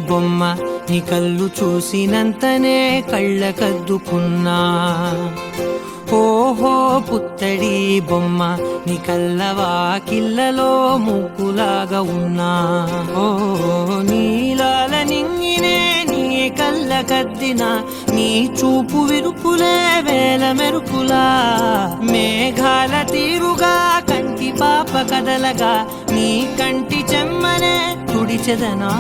బొమ్మ నీ కళ్ళు చూసినంతనే కళ్ళకద్దుకున్నా. ఓహో పుత్తడి బొమ్మ నీ కళ్ళవాకిళ్ళలో ముగ్గులాగా ఉన్నా. ఓ నీలాల నింగినే నీ కళ్ళకద్దిన నీ చూపు విరుపులే వేల మెరుపులా. మేఘాల తీరుగా కంటి పాప కదలగా నీ కంటి చెమ్మనే తుడిచెదనా.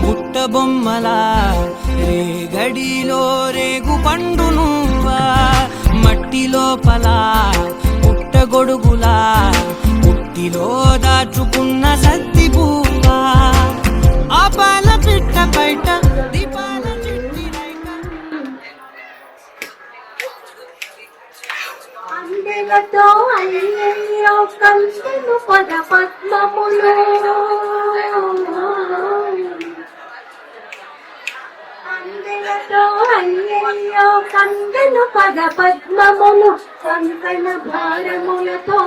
బుట్ట బొమ్మలా రేగడిలో రేగు పండు నువ్వా. మట్టి లోపల పుట్ట గొడుగులా పుట్టిలో దాచుకున్న సత్తి పువ్వా. ఆ పాల పిట్ట బయట దీపాల చిట్టి అందెలతో అయ్యో కంచెలు పద పద్మములు. అందెలతో అయ్యో కంచెలు పద పద్మములు. కంకణ భారములతో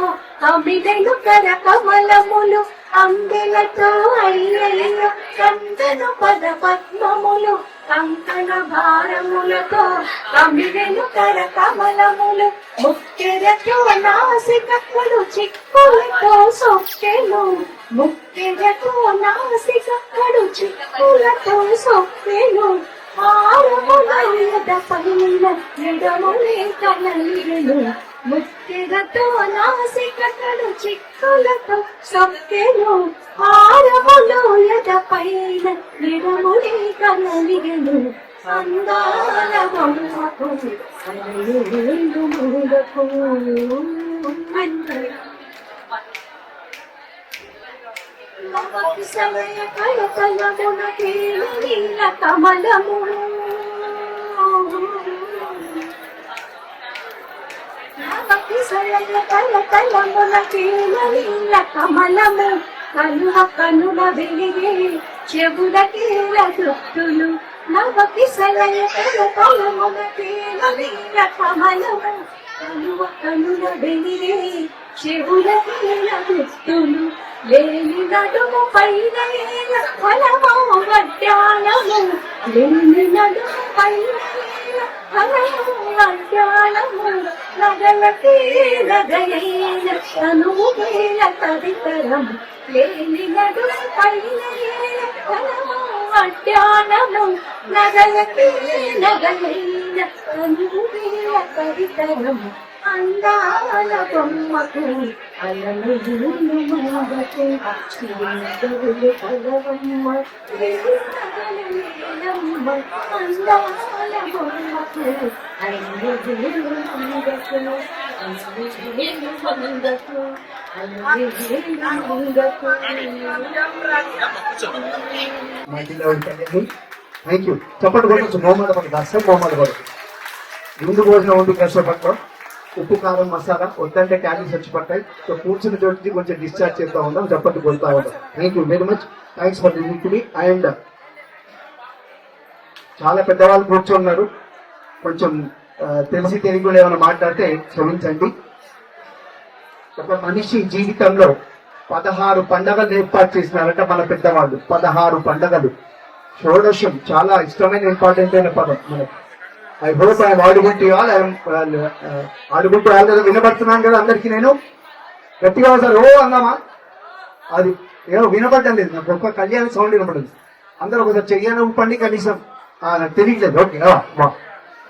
అమిదెను కర కమలములు. అందెలతో అయ్యో కంచెలు పద పద్మములు. కంకణ భారములతో కమిదెను కర కమలములు. ముక్కెరతో నాసికలు చిక్కులతో సొక్కెలు. ముక్కెరతో నాసికలు చిక్కులతో సొక్కెలు. హారముల పైన ఎడములే కనలిగెను. ముక్కెరతో నాసికలు చిక్కులతో సొక్కెలు. హారములు పైన ఎడములే కనలిగెను. అందాల బొమ్మకు అల్లేందు ముడకు. సమయ కలకలమున నీల కమలము. కలకలమున నీల కమలము. కనుల కనుల వెలిగే చెవుల కీల దుట్టులు. నవకిసలయ కలకలమున నీల కమలము. కనుల కనుల వెలిగే చెవుల కీల దుట్టులు. లేని నడుము పైన ఫలమో వడ్డాణము. లేని నడుము పైన ఫలమో వడ్డాణము. నగలకే నగయైన తనువు వేల తదితరము. లేని నడుము పైన ఫలమో వడ్డాణము. నగలకే నగయైన తనువు వేల తదితరము. అందాల బొమ్మకు అలములు మాగకు. శ్రీదేవులు పదవమ్మ రేలమ్మ. అందాల బొమ్మకు అలములు మాగకు. Thank you. చెప్పండి కొట్టచ్చు. మొహమ్మద్ పడుతుంది అస్సలు మొహమ్మద్ పడుతుంది. ముందు భోజనం ఉండి కష్టపడతాం. ఉప్పు కారం మసాలా వద్దంటే క్యాలరీస్ వచ్చి పడతాయి. సో కూర్చుని చోటికి కొంచెం డిశ్చార్జ్ చేస్తూ ఉంటాం. చెప్పట్టు కొడుతూ ఉంటాం. Thank you very much. Thanks for living to me. And చాలా పెద్దవాళ్ళు కూర్చున్నారు. కొంచెం తెలిసి తెలియకుండా ఏమైనా మాట్లాడితే క్షమించండి. ఒక మనిషి జీవితంలో 16 పండగలు ఏర్పాటు చేసినారంట మన పెద్దవాళ్ళు. 16 పండగలు. షోడశం చాలా ఇష్టమైన ఇంపార్టెంట్ అయిన పదం మనకి. ఐ హోప్ ఐఎమ్ ఆడుకుంటూ ఆడుకుంటూ వినబడుతున్నాను కదా అందరికి. నేను గట్టిగా ఒకసారి ఓ అన్నామా, అది ఏమో వినబడ్డం లేదు నాకు. ఒక్క కళ్యాణ సౌండ్ వినపడింది. అందరూ ఒకసారి చెయ్యను పండి కనీసం నాకు తెలియట్లేదు. ఓకే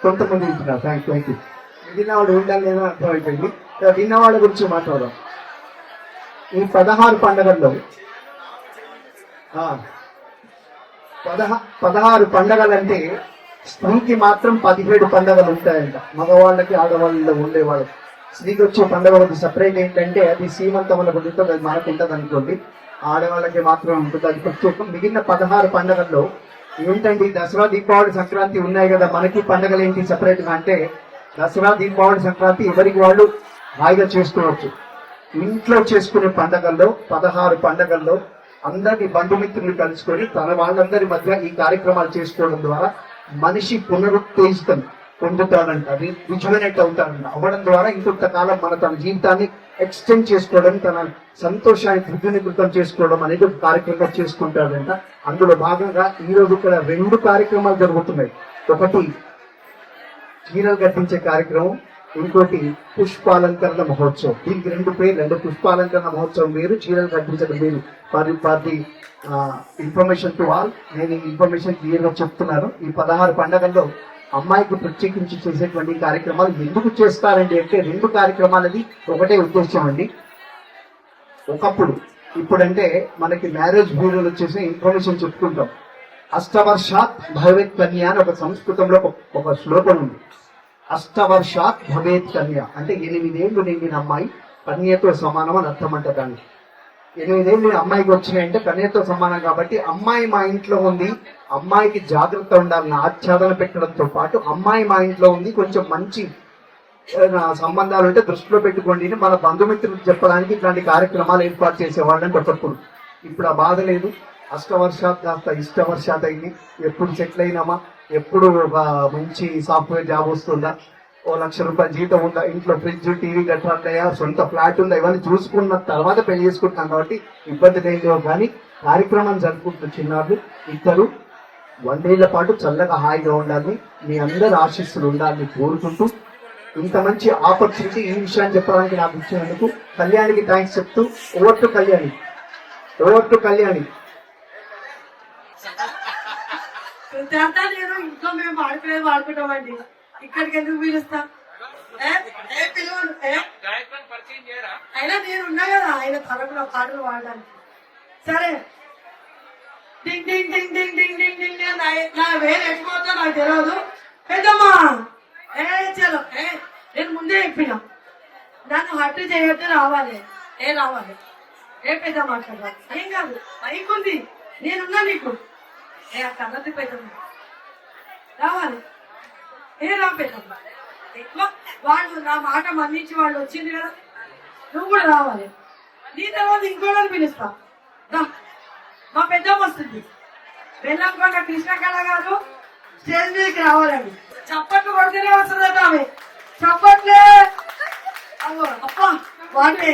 కొంతమంది వింటున్నారు. Thank you. విన్నవాడు ఉండాలి లేదో అర్థమైపోయింది. విన్నవాళ్ళ గురించి మాట్లాడదాం. ఈ 16 పండుగల్లో 16 పండగలంటే స్త్రీకి మాత్రం 17 పండుగలు ఉంటాయంట, మగవాళ్ళకి ఆడవాళ్ళలో ఉండేవాళ్ళు. స్త్రీకి వచ్చే పండుగ ఒకటి సపరేట్ ఏంటంటే అది సీమంతములకు ఉంటుంది, అది మనకు ఉంటుంది అనుకోండి, ఆడవాళ్ళకి మాత్రం ఉంటుంది అది ప్రత్యేకం. మిగిలిన 16 పండుగల్లో ఏంటండి, దసరా దీపావళి సంక్రాంతి ఉన్నాయి కదా, మనకి పండుగలు ఏంటి సపరేట్ గా అంటే, దసరా దీపావళి సంక్రాంతి ఎవరికి వాళ్ళు హాయిగా చేసుకోవచ్చు. ఇంట్లో చేసుకునే పండుగల్లో 16 పండుగల్లో అందరినీ బంధుమిత్రులు కలుసుకొని తన వాళ్ళందరి మధ్య ఈ కార్యక్రమాలు చేసుకోవడం ద్వారా మనిషి పునరుత్తేజితం పొందుతాడంట, రిజువనేట్ అవుతాడంట. అవ్వడం ద్వారా ఇంకొంతకాలం మన తన జీవితాన్ని ఎక్స్టెండ్ చేసుకోవడం, తన సంతోషాన్ని ద్విగుణీకృతం చేసుకోవడం అనేది ఒక కార్యక్రమం చేసుకుంటాడంట. అందులో భాగంగా ఈ రోజు ఇక్కడ 2 కార్యక్రమాలు జరుగుతున్నాయి. ఒకటి చీరలు కట్టించే కార్యక్రమం, ఇంకోటి పుష్పాలంకరణ మహోత్సవం. దీనికి 2 పేర్లు, 2 పుష్పాలంకరణ మహోత్సవం వేరు, చీరలు కట్టించడం వేరు. ఫర్ ఇన్ఫర్మేషన్ టు ఆల్, నేను ఈ ఇన్ఫర్మేషన్ క్లియర్ గా చెప్తున్నాను. ఈ 16 పండుగల్లో అమ్మాయికి ప్రత్యేకించి చేసేటువంటి కార్యక్రమాలు ఎందుకు చేస్తారండి అంటే 2 కార్యక్రమాలది ఒకటే ఉద్దేశం అండి. ఒకప్పుడు ఇప్పుడంటే మనకి మ్యారేజ్ బ్యూరోలు వచ్చేసి ఇన్ఫర్మేషన్ చెప్పుకుంటాం. అష్టవర్షాత్ భవేత్ కన్య అని ఒక సంస్కృతంలో ఒక శ్లోకం ఉంది. అష్టవర్షాత్ భవేత్ కన్య అంటే 8 ఏళ్ళు నిండిన అమ్మాయి కన్యతో సమానం అని అర్థం అంట. దాన్ని 8 ఏళ్ళు అమ్మాయికి వచ్చినాయంటే కన్యతో సమానం. కాబట్టి అమ్మాయి మా ఇంట్లో ఉంది, అమ్మాయికి జాగ్రత్త ఉండాలని ఆచ్ఛాదన పెట్టడంతో పాటు అమ్మాయి మా ఇంట్లో ఉంది, కొంచెం మంచి సంబంధాలు ఉంటే దృష్టిలో పెట్టుకోండి అని మన బంధుమిత్రులకు చెప్పడానికి ఇట్లాంటి కార్యక్రమాలు ఏర్పాటు చేసేవాళ్ళని ఒకప్పుడు. ఇప్పుడు ఆ బాధ లేదు. అష్టవర్షాత్ కాస్త ఇష్టవర్షాత్ అయింది. ఎప్పుడు సెటిల్ అయినామా, ఎప్పుడు మంచి సాఫ్ట్వేర్ జాబ్ వస్తుందా, ఓ ₹1,00,000 జీతం ఉందా, ఇంట్లో ఫ్రిడ్జ్ టీవీ కట్టాలయా, సొంత ఫ్లాట్ ఉందా, ఇవన్నీ చూసుకున్న తర్వాత పెళ్లి చేసుకుంటున్నాం కాబట్టి ఇబ్బంది లేదు. కానీ కార్యక్రమం జరుపుకుంటున్న చిన్నారులు ఇద్దరు 100 ఏళ్ల పాటు చల్లగా హాయిగా ఉండాలని, మీ అందరి ఆశీస్సులు ఉండాలని కోరుకుంటూ ఇంత మంచి ఆపర్చునిటీ ఈ విషయాన్ని చెప్పడానికి నాకు ఇచ్చినందుకు కళ్యాణికి థ్యాంక్స్ చెప్తూ ఓవర్ టు కళ్యాణి. నేను ఇంట్లో మేము వాడుకుంటామండి, ఇక్కడికి ఎందుకు పిలుస్తాం? పిలువను. అయినా నేను ఉన్నా కదా ఆయన తరపున పాటలు పాడడానికి. సరే, డింగ్ డింగ్ డింగ్ డింగ్ డింగ్ డింగ్ డింగ్ నా వేలు ఎట్టుకోవచ్చో నాకు తెలియదు. పెద్దమ్మా చలో, నేను ముందే చెప్పినా నన్ను హట్టు చేయొద్దు, రావాలి రావాలి. పెద్ద మాట్లాడాలి, ఏం కాదు, అయిపోయింది, నేనున్నా నీకు. కన్నది పెద్దమ్మ రావాలి, రా పెద్దమ్మ. ఎక్కువ వాళ్ళు నా మాట మన్నించి వాళ్ళు వచ్చింది కదా, నువ్వు కూడా రావాలి. నీ తర్వాత ఇంకోళ్ళని పిలుస్తా. మా పెద్దమ్మ వస్తుంది, బెల్లంకొండ కృష్ణకళ గారు స్టేజ్ మీదకి రావాలండి. చప్పట్లు కొడితేనే వస్తుందట ఆమె, చప్పట్లే. అప్ప వాటే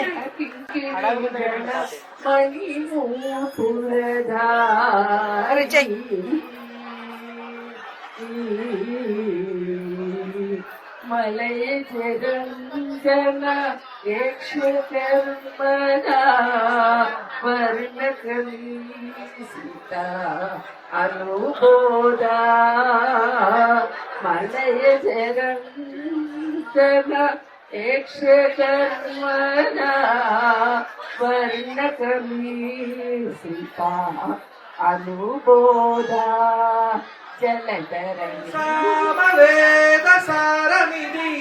మలయ జగంజన యక్షకర్మణ వర్ణకలీసిత అనుబోధ. మలయ జగంజన యక్షకర్మణ వర్ణకలీసిత అనుబోధ. సామవేద సారమిది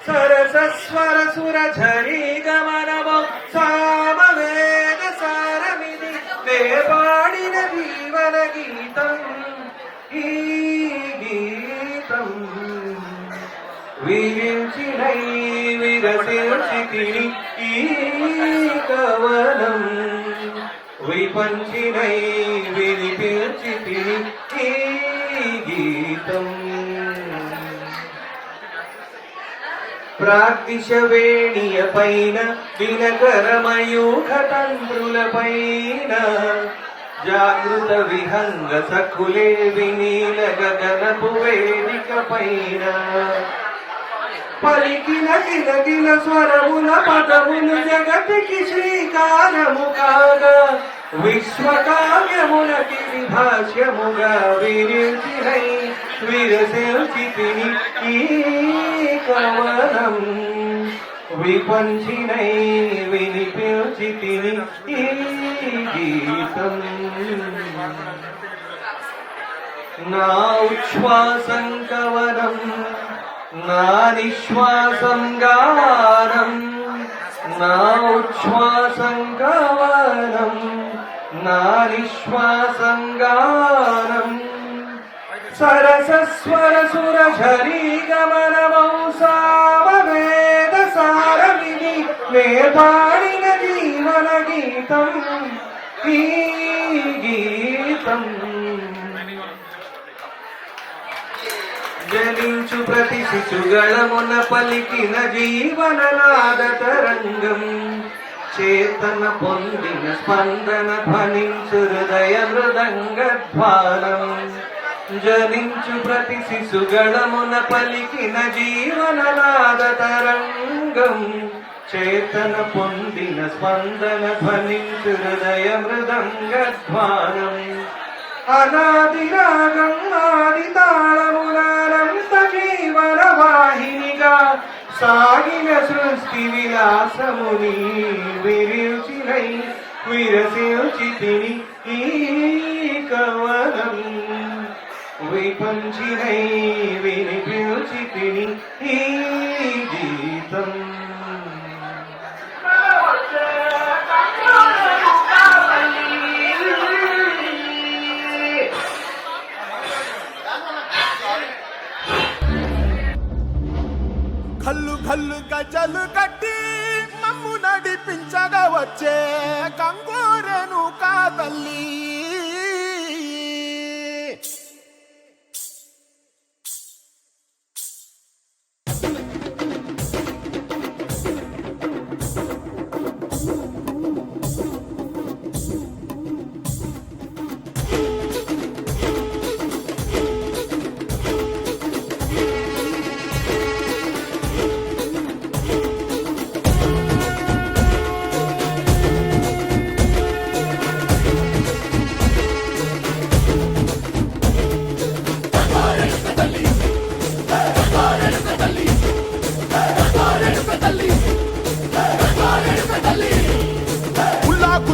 సరసస్వర సురఝరీ గమనమో. సామవేద సారమిది వేపాడిన జీవన గీతం. ఈ గీతం విరించినై విరసిల్చితిని ఈ కవనం. విపంచినై వినిపించితిని ఈ గీతం. ప్రాగ్దిశవేణియ పైన దినకరమయూఖ తండ్రుల పైన జాగృత విహంగ సఖులే వినీల గగనపు వేదిక పైన పలికిన కిలకిల స్వరముల పదములు జగతికి శ్రీకారము కాగా విశ్వకావ్యములకి విభాష్యముగా విరించినై విరసిల్చితిని ఈ కవనం. విపంచినై వినిపించితిని ఈ గీతం. నా ఉచ్ఛ్వాసం కవనం నా నిశ్వాసం గానం నా ఉచ్ఛ్వాసం కవనం నా నిశ్వాసం గానం సరసస్వర సుర ఝరీ గమనమౌ సామవేద సారమిది నే పాడిన జీవన గీతం ఈ గీతం జనించు ప్రతి శిశుగళమున పలికిన జీవననాద తరంగం చేతన పొందిన స్పందన ధ్వనించు హృదయ మృదంగధ్వానం జనించు ప్రతి శిశుగళమున పలికిన జీవననాద తరంగం చేతన పొందిన స్పందన ధ్వనించు హృదయ మృదంగధ్వానం అనాది రాగం ఆది తాళమునంత జీవన వాహినిగా సాగిన సృష్టి విలాసముని విరిచినై విరసిల్చితిని ఈ కవనం విపంచినై వినిపించితిని ఈ గీతం కల్లు కల్లు గజలు కట్టి మమ్ము నడిపించగా వచ్చే కంగోరెను కాదల్లి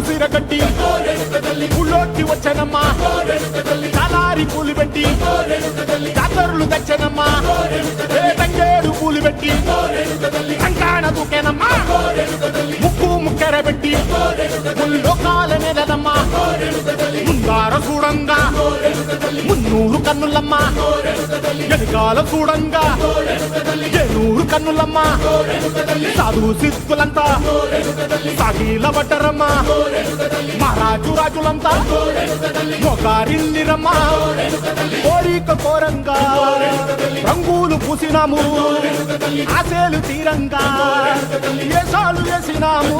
సిరగట్టి పుల్లోకి వచ్చనమ్మా తలారి పూలు పెట్టి జాతరులు తెచ్చనమ్మా తంగేడు పూలు పెట్టి కంకాణ దూకేనమ్మా ముక్కు ముక్కెర పెట్టి ముల్లోకాల నెలనమ్మా ముందార చూడంగా మున్నూరు కన్నులమ్మా వెనకాల చూడంగా ఏనూరు కన్నులమ్మా సాధు సిద్ధులంతా సాగిల పట్టరమ్మా మహారాజు రాజులంతా మొగారిల్లిరమ్మా కోరిక కోరంగా రంగులు పూసినాము ఆశలు తీరంగా ఏసాలు వేసినాము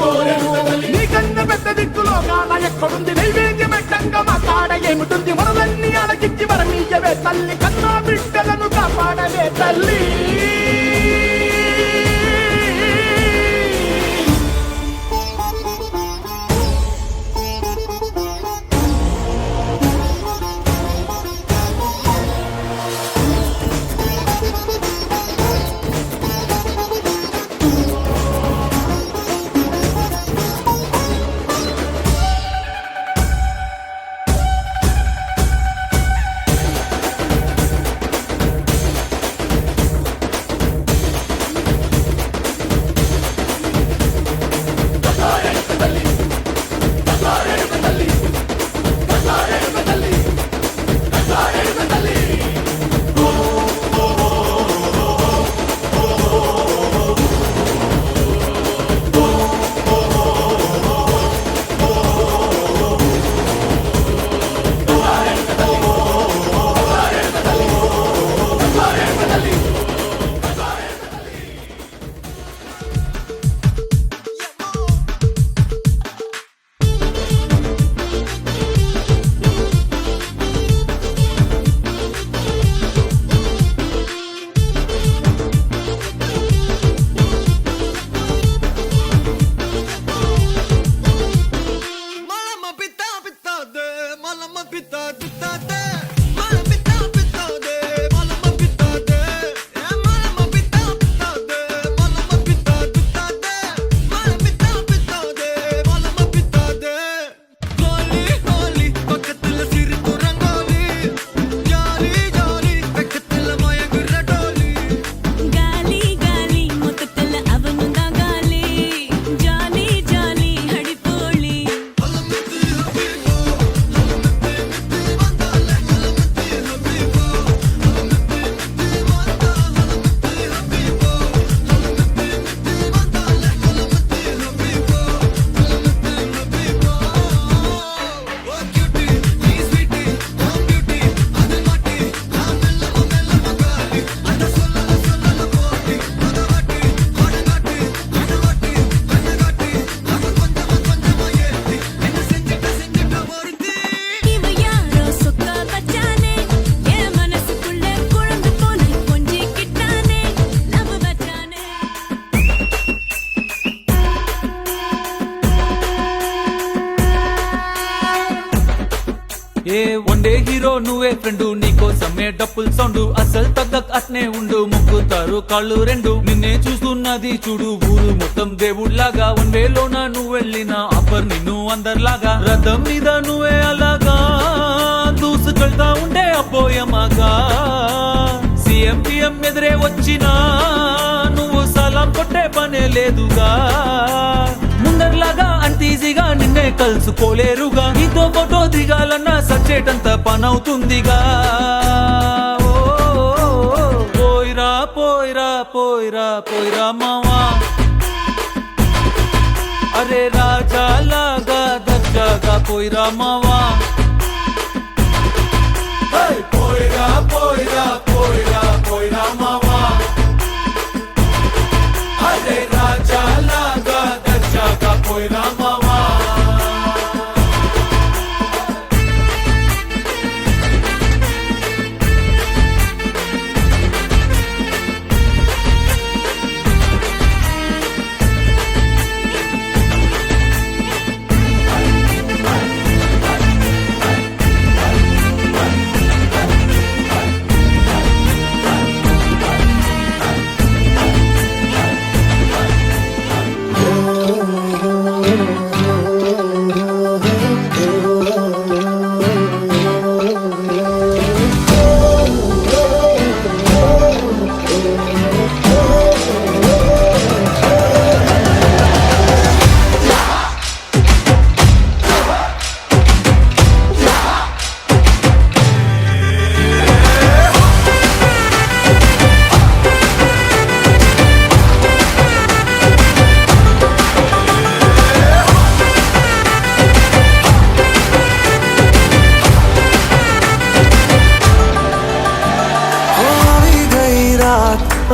నీకన్నా పెద్ద దిక్కులో కాన ఎక్కడుంది నైవేద్యం పెట్టంగా మా కాడ ఏమిటుంది మనలన్నీ అడగిచ్చి మరమీయవే తల్లి కన్నా బిడ్డలను కాపాడవే తల్లి నువ్వే ఫ్రెండు నీకోసమే డప్పుల్ సౌండ్ అసలు తగ్గక్ అట్నే ఉండు మొక్కుతారు కాళ్ళు రెండు నిన్నే చూస్తున్నది చూడు ఊరు మొత్తం దేవుళ్లాగా వన్ వేలోన నువ్వు వెళ్ళిన అప్పర్ నిన్ను అందరిలాగా రథం మీద నువ్వే అలాగా దూసుకెళ్తా ఉండే అపోయమాగా సీఎం పిఎం ఎదురే వచ్చినా నువ్వు సలాం కొట్టే పనే లేదుగా ముందర్లాగా అంత ఈజీగా నిన్నే కలుసుకోలేరుగా నీతో ఫోటో దిగాలన్నా సచ్చేటంత పనవుతుందిగా పోయిరా పోయిరా పోయిరా పోయిరా మావా అరే రాజా లాగా దర్జాగా పోయిరా మావా పోయిరా పోయిరా పోయిరా పోయిరా మావా అరే రాజా లాగా దర్జాగా పోయిరా మావా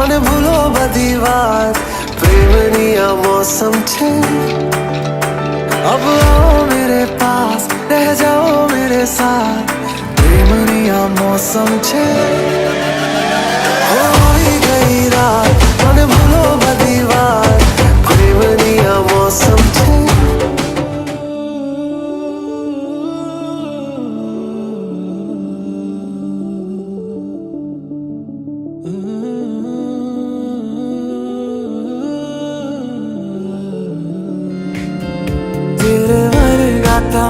અને ભૂલો બધી વાત પ્રેમની આ મૌસમ છે अब आओ मेरे पास रह जाओ मेरे साथ प्रेमनी आ मौसम छे होई गई रात અને ભૂલો બધી વાત પ્રેમની આ મૌસમ છે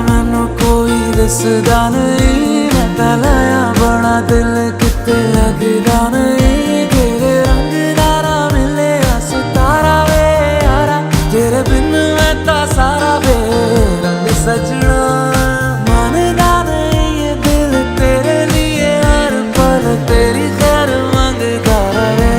मैनू कोई दसदा नहीं मैं तलाया बड़ा दिल किते लगदा नहीं तेरे रंग दारा मिले सितारा वे यारा तेरे बिन मैं ता सारा वे रंग सजना मानदा नहीं ये दिल तेरे लिए हर पल तेरी खैर मांगता रहे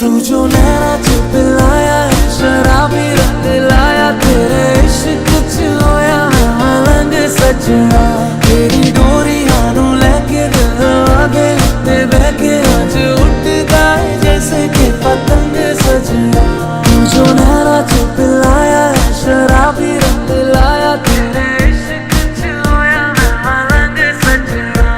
तू जो नैना च पिलाया शराबी रंग लाया तेरे इश्क च होया मैं मलंग सजना तेरी डोरियां नू लेके दिल आगे ते बह के आज उठदा है जैसे कि पतंग सजना तू जो नैना च पिलाया शराबी रंग लाया तेरे इश्क च होया मैं मलंग सजना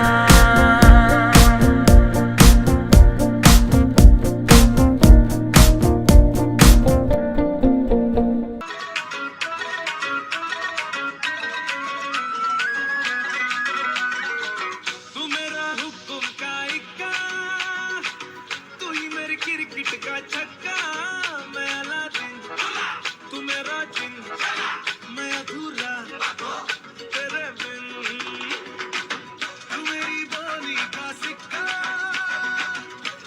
तू मेरा हुक्म का इक्का तू ही मेरी क्रिकेट का छक्का मैं अलादीन तू मेरा जिन मैं अधूरा तेरे बिन तू मेरी बोली का सिक्का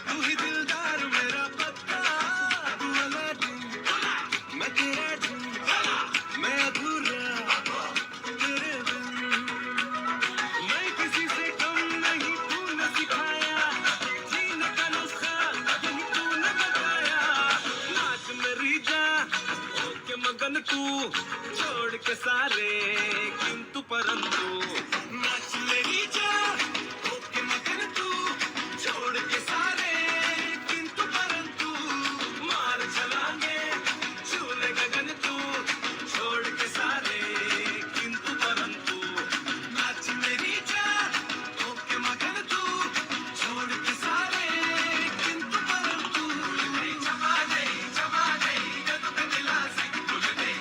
तू ही दिलदार मेरा पक्का तू अलादीन मैं तेरा जिन मैं अधूरा तेरे बिन मैं किसी से कम नहीं तूने सिखाया जीने का नुस्खा यही तूने बताया नाच मेरी जा होके मगन तू छोड़ के सारे किंतु परंतु नाच मेरी जा होके मगन तू छोड़ के सारे किंतु परंतु मार चलांगे झूले गगन तू छोड़ के सारे किंतु परंतु नाच मेरी जा होके मगन तू छोड़ के सारे किंतु परंतु जमा दे जब तक दिला से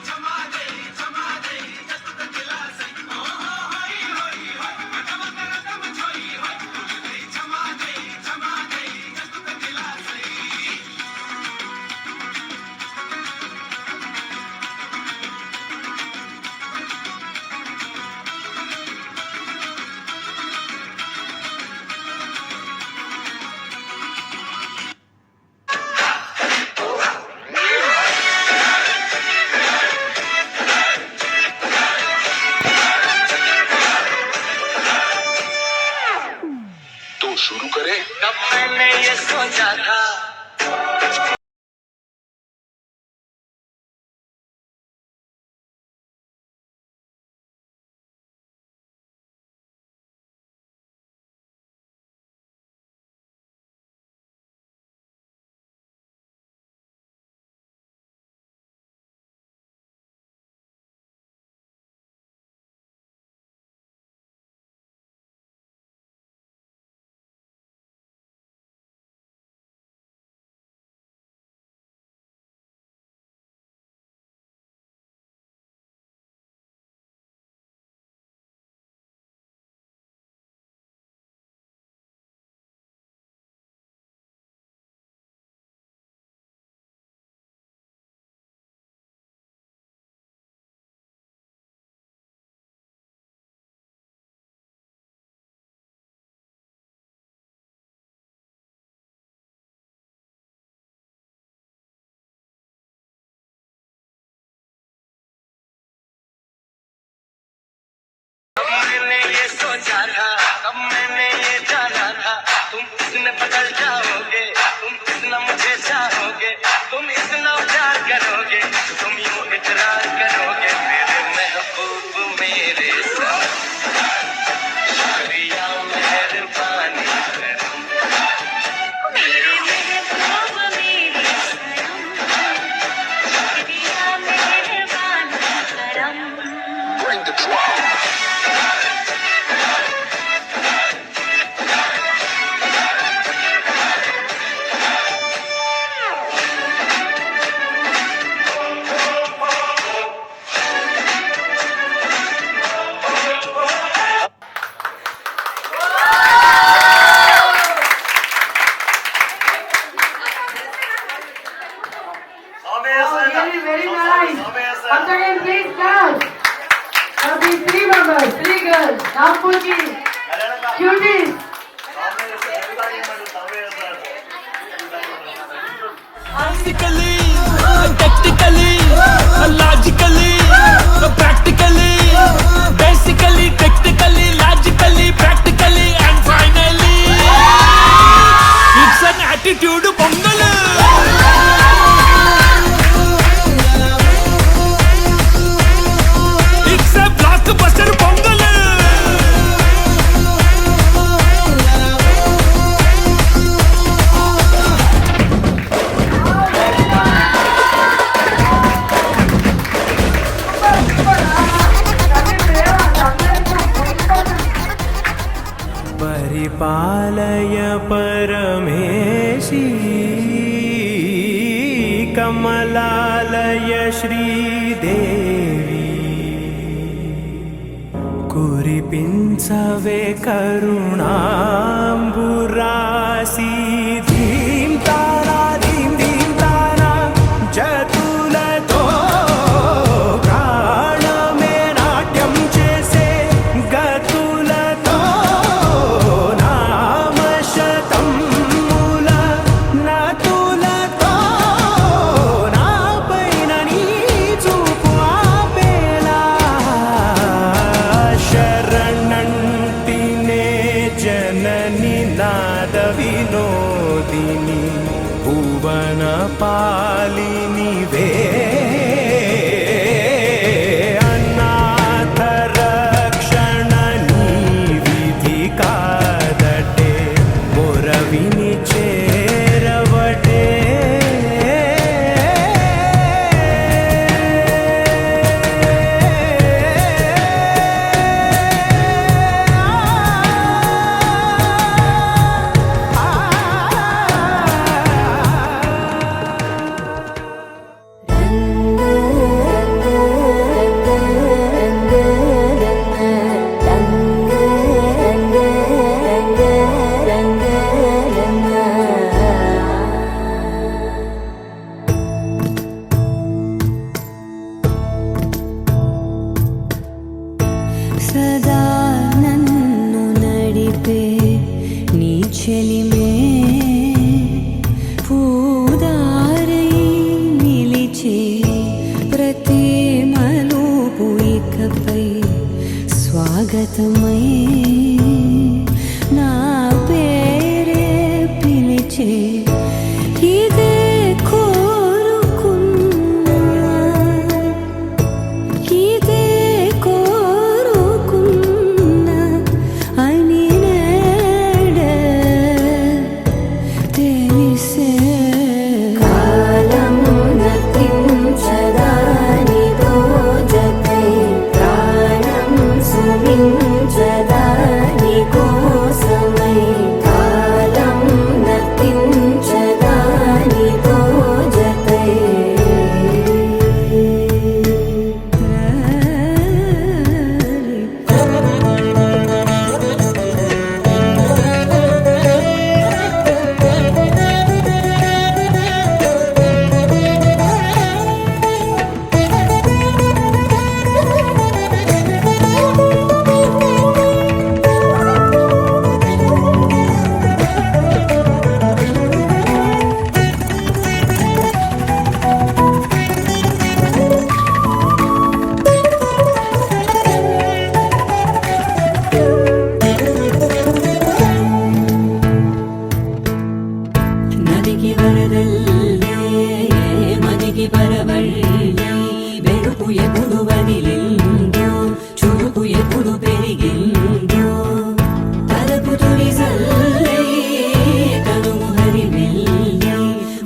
जमा दे जब तक दिला से ये सोचा था मैंने ये सोचा था तब मैंने ये जाना था तुम इतने बदल जाओगे तुम इतना मुझे चाहोगे तुम इतना प्यार करोगे तुम यूं इकरार करोगे मेरे महबूब मेरे साथ शुक्रिया मेहरबानी करो मेरे महबूब मेरे सनम शुक्रिया मेहरबानी करम Really very nice. Once again, please clap. For these three members, three girls, Rampuji, cuties. Practically, tactically, logically, practically, basically, technically, logically, practically, and finally, it's an attitude pongal. It's a blockbuster pongal. परिपालय परमेशी Kamalalaya Sridevi कुरिपिंचवे करुणांबुरासी धीम तारा जतुलतो प्राणमे नाट्यं చేసే గతులతో నామశతం మూల నతులతో నాపైన నీ చూపు ఆపేలా శరణంటినే జనని నాద వినోదిని భువన పాలిని వే అనాథ రక్షణ నీ విధి కాదటే మొరవిని చేరవటే ఇదే కోరుకున్నా ఇదే కోరుకున్నా అని నేడే తెలిసే కాలము నతించదానిదో జతై ప్రాణం సుమించదాని కోసమై కాలం నతించదానిదో జతై నదికి వరదల్లే మదికి పరవళ్ళే వెడుపు ఎప్పుడు వదిలిందో చురుకు ఎప్పుడు పెరిగిందో తలపు తొలి సల్లే కనుము హరిమెల్లే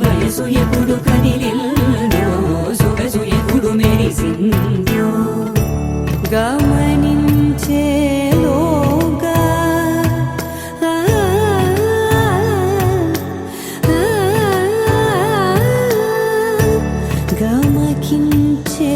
వయసు ఎప్పుడు కదిలిందో సొగసు ఎప్పుడు మెరిసిందో గమనించేలోగా గమకించే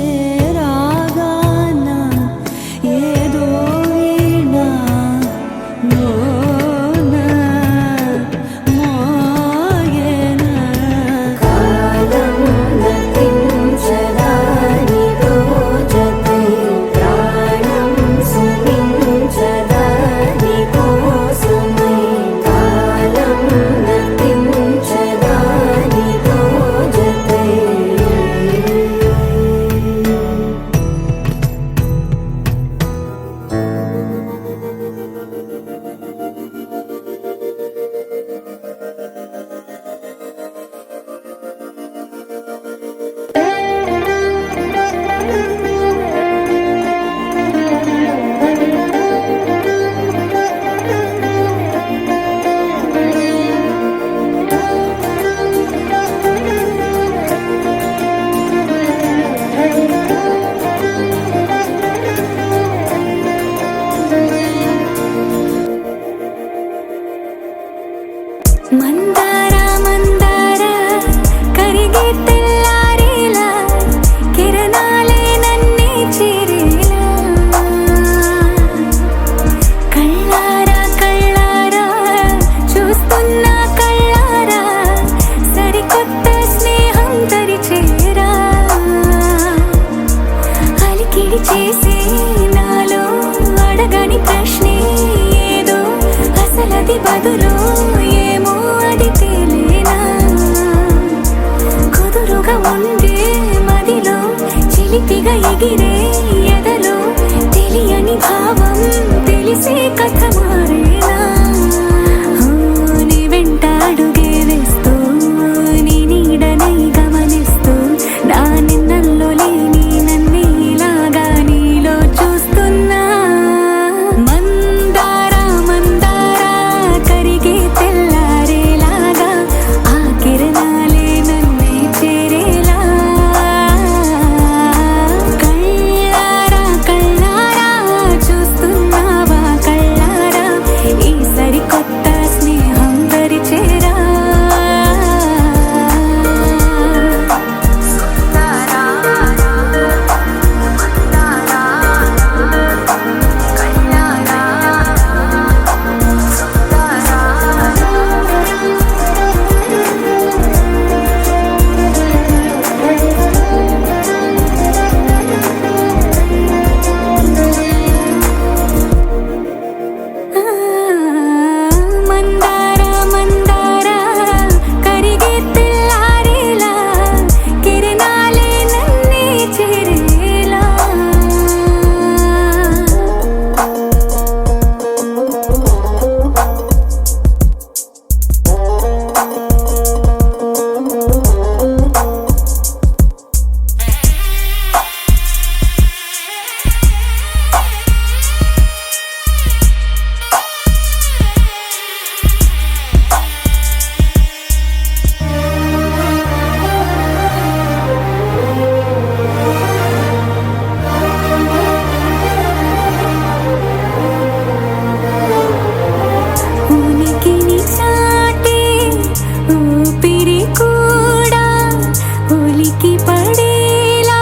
ఉలికి పడేలా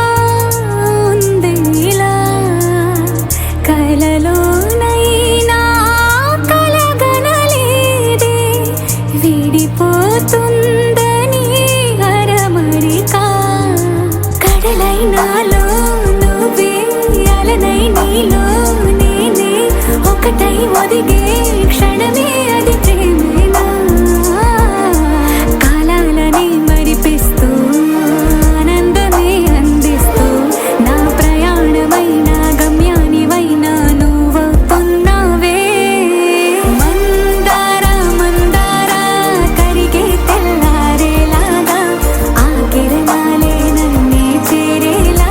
ఉందిలా కలలోనైనా కలగనలేదే విడిపోతుందని అరమరికా కడలైనాలో నువ్వే అలనై నీలో నేనే ఒకటై ఒదిగే క్షణమే అది ప్రేమేనా కాలాలని మరిపిస్తూ ఆనందమే అందిస్తూ నా ప్రయాణమైన గమ్యానివైనా నువ్వవుతున్నావే మందార మందార కరిగే తెల్లారేలాగా ఆ కిరణాలే నన్నే చేరేలా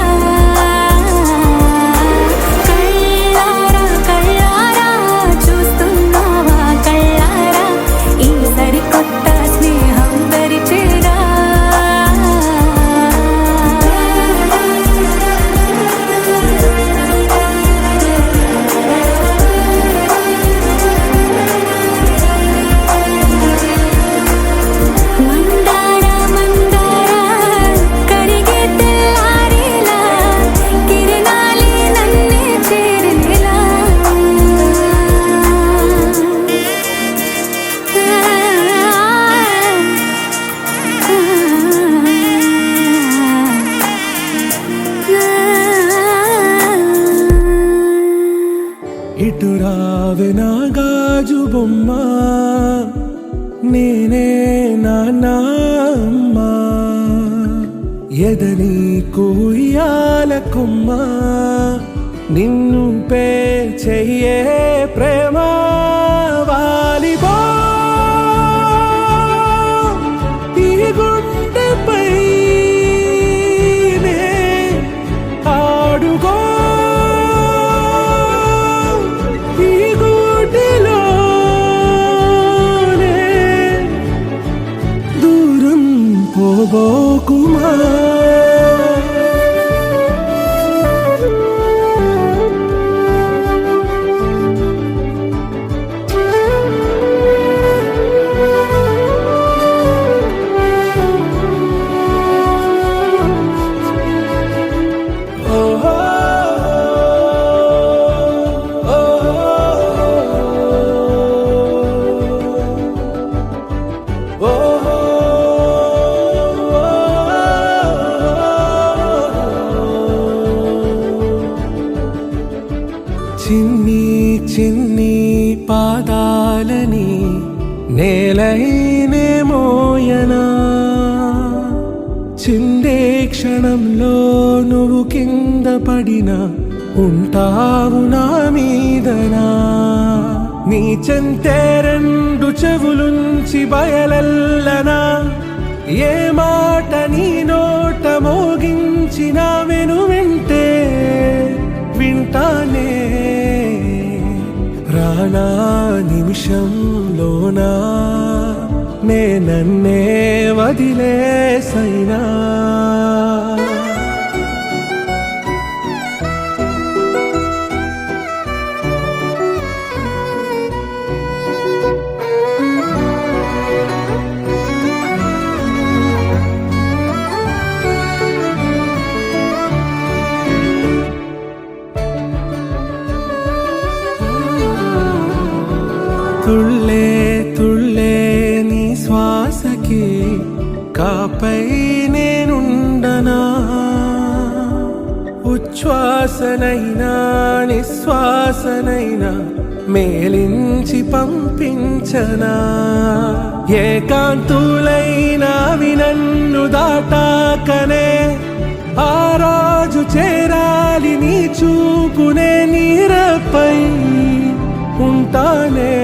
కళ్ళారా కళ్ళారా చూస్తున్నావా కళ్ళారా ఈ సరికొత్త స్నేహం పరిచేరా మందార మందార కరిగే తెల్లారేలా కిరణాలే నన్నే చేరేలా ఇటు రావే నా గాజు బొమ్మ నేనే నాన్నమ్మ ఎదని కుయ్యాల కొమ్మ నిన్ను పే చెయ్యే ప్రేమ వాలిబో ఈ గుండెపై నే ఆడుగో ఈ గూటిలోనే దూరం పోబోకుమా చిన్ని చిన్ని పాదాలని నేలైనే మోయనా చిందే క్షణంలో నువ్వు కింద పడినా ఉంటావు నా మీదనా నీ చెంతే రెండు చెవులుంచి బయలల్లనా ఏ మాట నీ నోట మోగించిన వెను వింటే వింటానే రానా నిమిషంలోనా నే నన్నే వదిలేసైనా తుళ్ళే తుళ్ళే నీ శ్వాసకి కాపై నేనుండనా ఉచ్ఛ్వాసనైనా నిశ్వాసనైనా మేలించి పంపించనా ఏకాంతులైనా నన్ను దాటాకనే ఆ రోజు చేరాలి నీ చూపునే నీరపై ఉంటానే